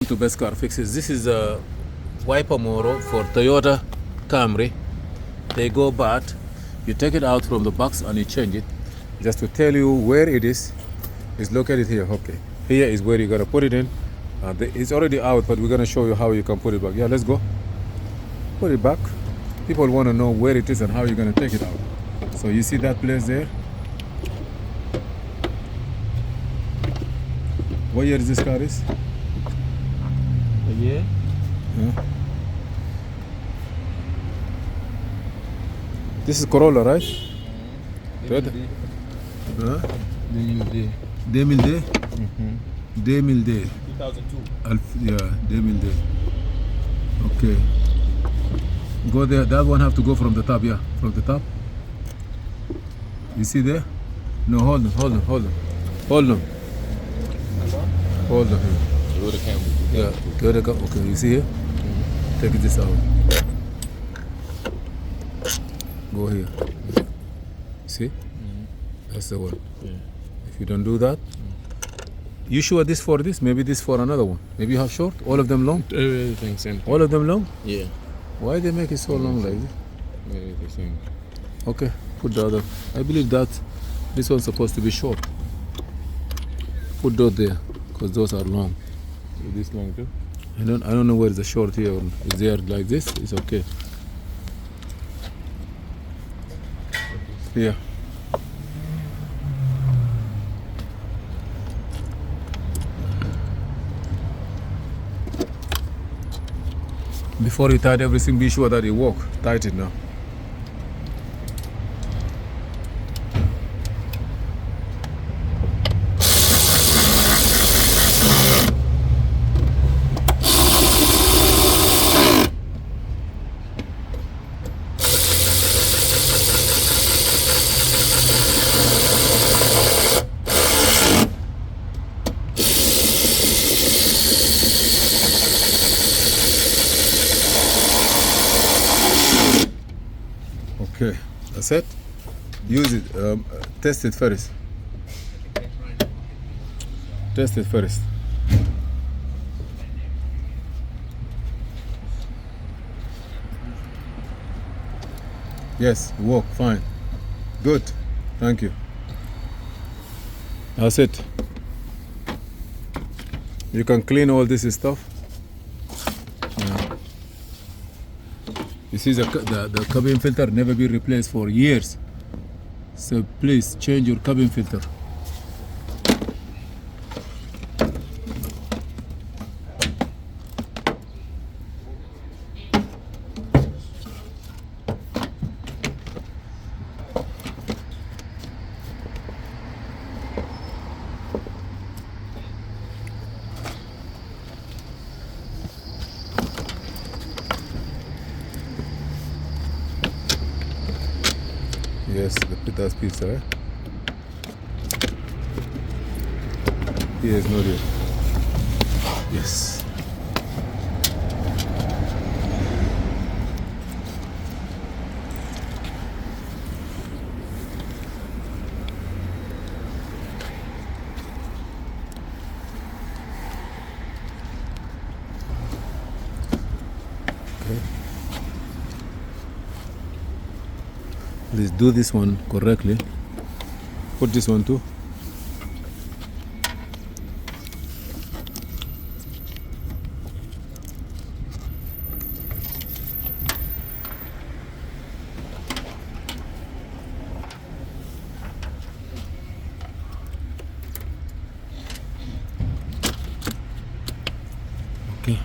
To Best Car Fixes. This is a wiper motor for Toyota Camry. They go bad. You take it out from the box and you change it. Just to tell you where it is, it's located here. Okay, here is where you gotta put it in. It's already out, but we're gonna show you how you can put it back. Yeah, let's go. Put it back. People want to know where it is and how you're gonna take it out. So you see that place there? What year is this car is? Yeah. Yeah. This is Corolla, right? Toyota. Huh? 2002. 2000? 2000. 2002. Yeah, 2000. Okay. Go there. That one have to go from the top. Yeah, from the top. You see there? No, hold on. Hold on. Go to Camry. Yeah, okay, you see here? Take this out. Go here. See? That's the one. Yeah. If you don't do that, you sure this for this? Maybe this for another one. Maybe you have short? All of them long? Everything same. All of them long? Yeah. Why they make it so long like this? Everything same. Okay, put the other. I believe that this one's supposed to be short. Put those there, because those are long. This long too? I don't know where the short here. Is there like this? It's okay. Yeah. Before you tighten everything, be sure that it work. Tighten now. Okay, that's it. Use it. Test it first. Test it first. Yes, work fine. Good. Thank you. That's it. You can clean all this stuff. You see the cabin filter never be replaced for years. So please change your cabin filter. Yes, that's pizza, right? Here is not here. Yes. Okay. Please do this one correctly. Put this one too. Okay.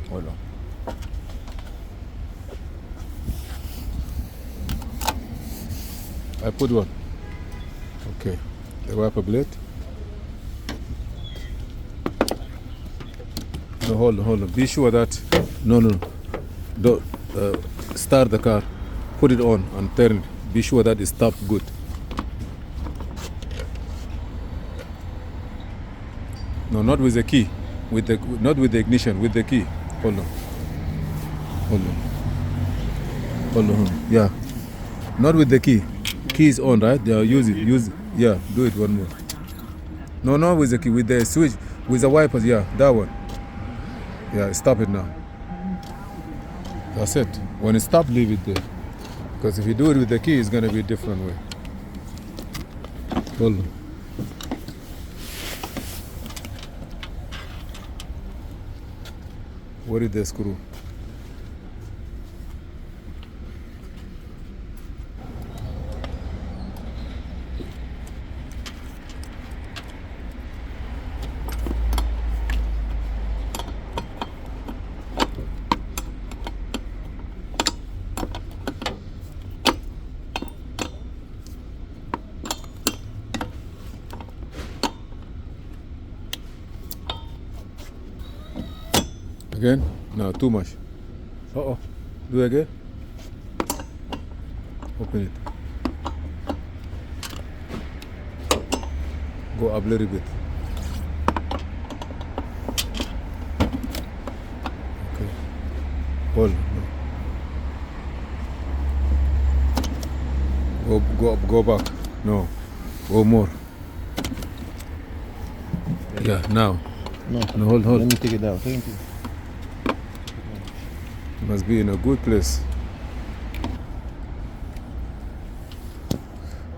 Hold on. I put one. Okay. The wiper blade. No, hold on. Be sure that no. Don't start the car. Put it on and turn it. Be sure that it stops good. No, not with the key. Not with the ignition. With the key. Hold on. Yeah. Not with the key. Key is on, right? Yeah, use it. Yeah, do it one more. No, no, with the key, with the switch, with the wipers. Yeah, that one. Yeah, stop it now. That's it. When it stops, leave it there. Because if you do it with the key, it's gonna be a different way. Hold on. Where is the screw? Again? No, too much. Uh-oh. Do it again. Open it. Go up a little bit. Okay. Hold. No. Go up, go back. No. Go more. Yeah, now. No. No, hold. Let me take it down. Thank you. Must be in a good place.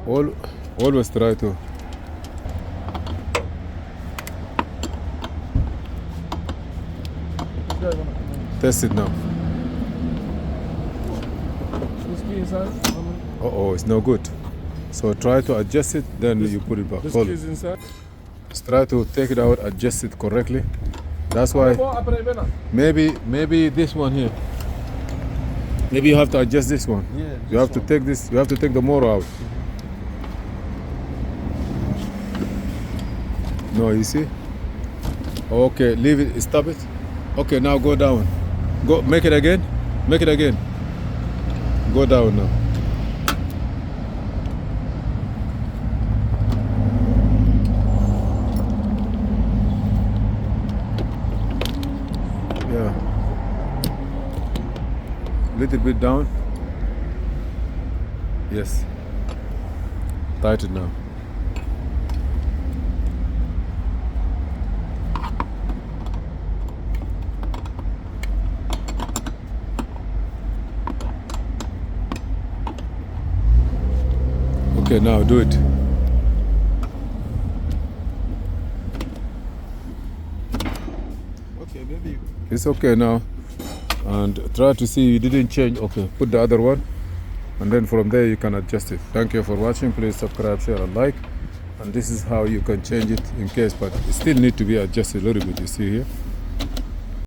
Always try to. Test it now. Uh-oh, it's no good. So try to adjust it, then you put it back. Hold it. Inside. Just try to take it out, adjust it correctly. That's why maybe this one here. Maybe you have to adjust this one. Yeah. You have to take this. You have to take the motor out. No, you see? Okay, leave it. Stop it. Okay, now go down. Go. Make it again. Make it again. Go down now. Yeah. Little bit down. Yes. Tighten now. Okay, now do it. Okay, baby. It's okay now. And try to see you didn't change. Okay, put the other one. And then from there you can adjust it. Thank you for watching. Please subscribe, share, and like. And this is how you can change it in case, but it still need to be adjusted a little bit, you see here.